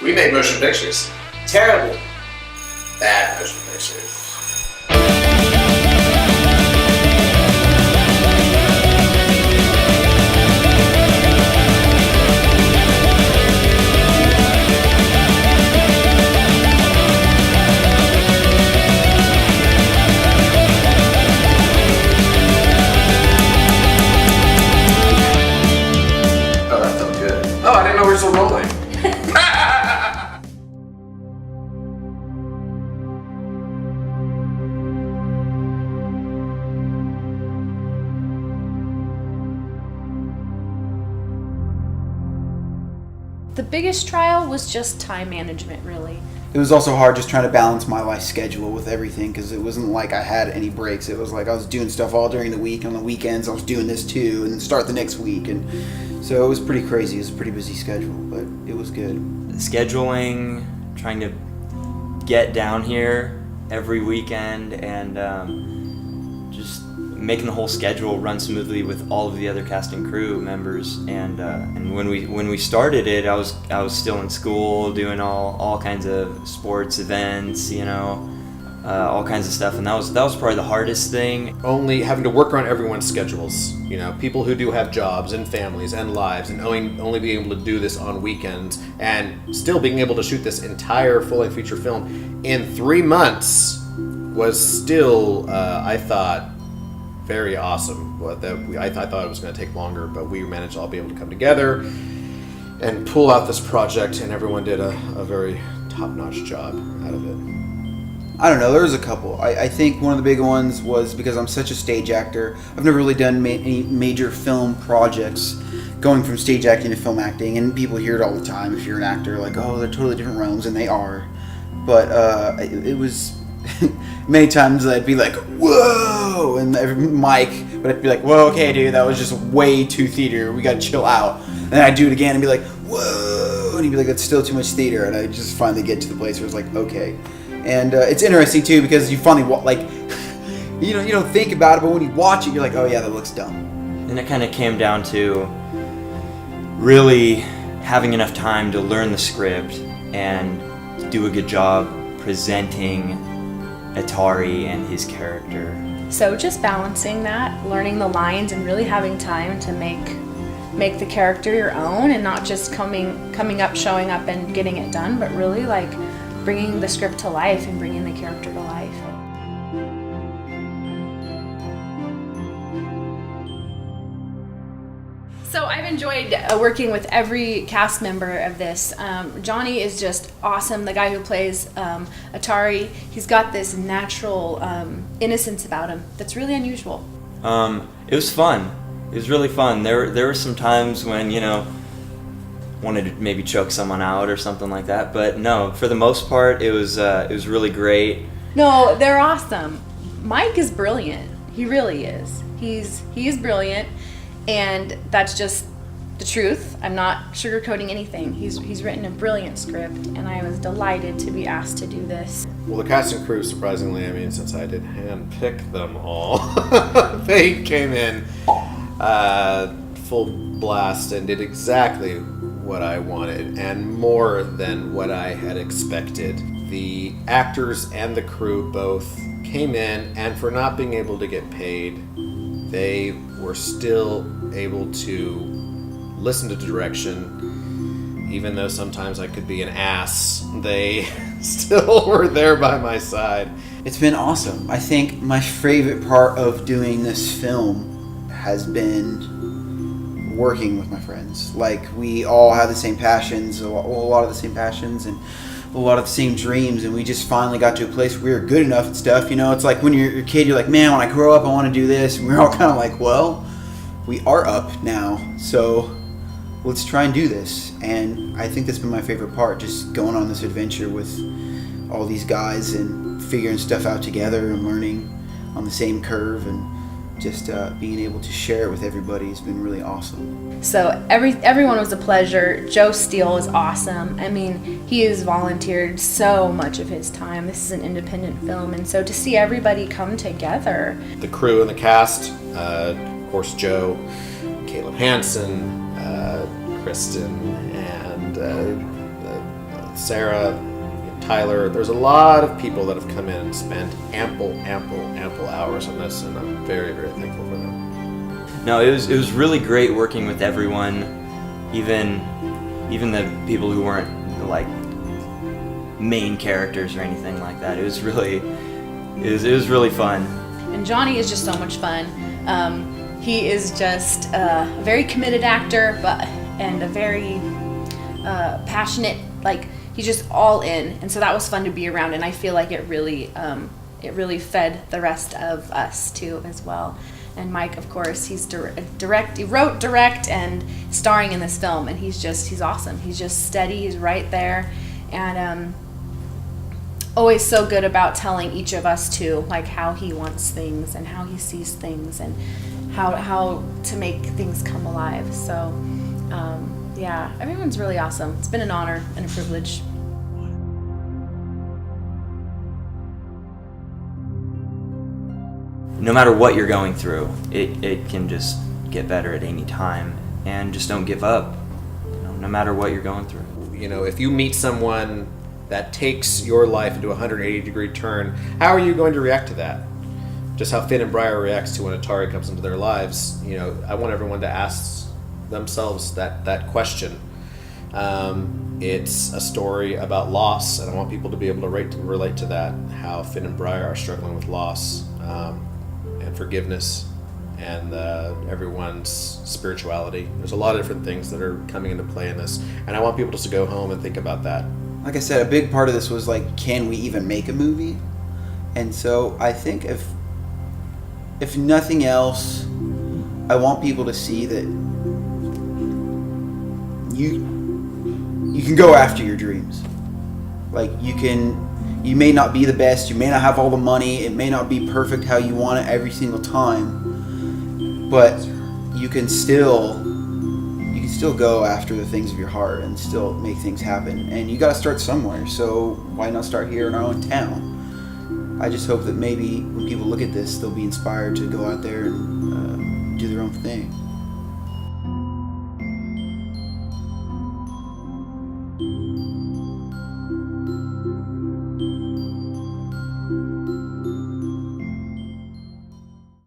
We made motion pictures. Terrible. Bad motion pictures. Oh, that felt good. Oh, I didn't know we were still rolling. The biggest trial was just time management, really. It was also hard just trying to balance my life schedule with everything because it wasn't like I had any breaks. It was like I was doing stuff all during the week. On the weekends, I was doing this too, and then start the next week. And so it was pretty crazy. It was a pretty busy schedule, but it was good. Scheduling, trying to get down here every weekend, and just making the whole schedule run smoothly with all of the other cast and crew members. And when we started it, I was still in school doing all kinds of sports events, all kinds of stuff, and that was probably the hardest thing. Only having to work around everyone's schedules. People who do have jobs and families and lives, and only being able to do this on weekends, and still being able to shoot this entire full-length feature film in 3 months was still, I thought, very awesome. I thought it was going to take longer, but we managed to all be able to come together and pull out this project, and everyone did a very top-notch job out of it. I don't know, there was a couple. I think one of the big ones was because I'm such a stage actor. I've never really done any major film projects, going from stage acting to film acting, and people hear it all the time if you're an actor, like, oh, they're totally different realms, and they are. But it was many times I'd be like, whoa, and Mike, but I'd be like, whoa, okay, dude, that was just way too theater. We gotta chill out. And then I'd do it again and be like, whoa, and he'd be like, that's still too much theater. And I just finally get to the place where it's like, okay. And it's interesting too because you finally you don't think about it, but when you watch it, you're like, oh yeah, that looks dumb. And it kind of came down to really having enough time to learn the script and do a good job presenting Atari and his character. So just balancing that, learning the lines, and really having time to make the character your own, and not just coming up, showing up, and getting it done, but really bringing the script to life and bringing the character to life. So I've enjoyed working with every cast member of this. Johnny is just awesome, the guy who plays Atari. He's got this natural innocence about him that's really unusual. It was fun. It was really fun. There were some times when, wanted to maybe choke someone out or something like that, but no, for the most part, it was really great. No, they're awesome. Mike is brilliant. He really is. He is brilliant. And that's just the truth. I'm not sugarcoating anything. He's written a brilliant script, and I was delighted to be asked to do this. Well, the cast and crew, surprisingly, since I did handpick them all, they came in full blast and did exactly what I wanted, and more than what I had expected. The actors and the crew both came in, and for not being able to get paid, they were still able to listen to direction. Even though sometimes I could be an ass, they still were there by my side. It's been awesome. I think my favorite part of doing this film has been working with my friends. We all have the same passions, a lot of the same passions, and a lot of the same dreams, and we just finally got to a place where we were good enough and stuff. It's like when you're a kid, you're like, man, when I grow up, I want to do this. And we're all kind of like, well, we are up now, so let's try and do this. And I think that's been my favorite part, just going on this adventure with all these guys and figuring stuff out together and learning on the same curve, and just being able to share it with everybody has been really awesome. So everyone was a pleasure. Joe Steele is awesome. He has volunteered so much of his time. This is an independent film, and so to see everybody come together. The crew and the cast, of course, Joe, Caleb Hansen, Kristen, and Sarah, Tyler. There's a lot of people that have come in and spent ample hours on this, and I'm very, very thankful for them. No, it was really great working with everyone, even the people who weren't like main characters or anything like that. It was really fun. And Johnny is just so much fun. He is just a very committed actor, and a very passionate. Like, he's just all in, and so that was fun to be around. And I feel like it really fed the rest of us too as well. And Mike, of course, he's he wrote, direct, and starring in this film, and he's awesome. He's just steady. He's right there, and always so good about telling each of us too, like how he wants things and how he sees things and how to make things come alive. So yeah, everyone's really awesome. It's been an honor and a privilege. No matter what you're going through, it can just get better at any time, and just don't give up, no matter what you're going through. If you meet someone that takes your life into a 180-degree turn, how are you going to react to that? Just how Finn and Briar reacts to when Atari comes into their lives. I want everyone to ask themselves that question. It's a story about loss, and I want people to be able to relate to that, how Finn and Briar are struggling with loss, and forgiveness, and everyone's spirituality. There's a lot of different things that are coming into play in this, and I want people just to go home and think about that. Like I said, a big part of this was like, can we even make a movie? And so I think if nothing else, I want people to see that you can go after your dreams. Like, you may not be the best, you may not have all the money, it may not be perfect how you want it every single time, but you can still go after the things of your heart and still make things happen. And you got to start somewhere, so why not start here in our own town? I just hope that maybe when people look at this, they'll be inspired to go out there and do their own thing.